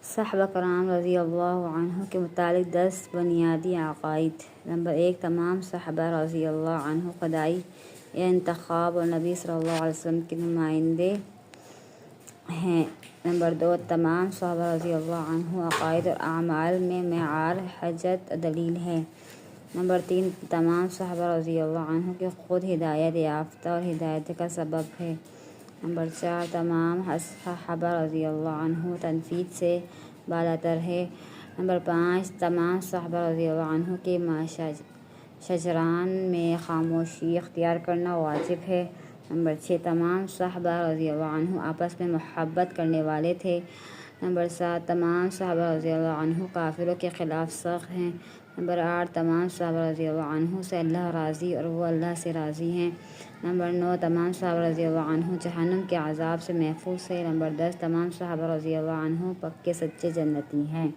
صحابہ کرام رضی اللہ عنہ کے متعلق 10 بنیادی عقائد۔ نمبر 1، تمام صحابہ رضی اللہ عنہ خدائی انتخاب اور نبی صلی اللہ علیہ وسلم کے نمائندے ہیں۔ نمبر 2، تمام صحابہ رضی اللہ عنہ عقائد اور اعمال میں معیار، حجت، دلیل ہے۔ نمبر 3، تمام صحابہ رضی اللہ عنہ کے خود ہدایت یافتہ اور ہدایت کا سبب ہے۔ نمبر 4، تمام صحابہ رضی اللہ عنہ تنفیذ سے بالاتر ہے۔ نمبر 5، تمام صحابہ رضی اللہ عنہ کے شجران میں خاموشی اختیار کرنا واجب ہے۔ نمبر 6، تمام صحابہ رضی اللہ عنہ آپس میں محبت کرنے والے تھے۔ نمبر 7، تمام صحابہ رضی اللہ عنہ کافروں کے خلاف سخت ہیں۔ نمبر 8، تمام صحابہ رضی اللہ عنہ سے اللہ راضی اور وہ اللہ سے راضی ہیں۔ نمبر 9، تمام صحابہ رضی اللہ عنہ جہنم کے عذاب سے محفوظ ہیں۔ نمبر 10، تمام صحابہ رضی اللہ عنہ پکے سچے جنتی ہیں۔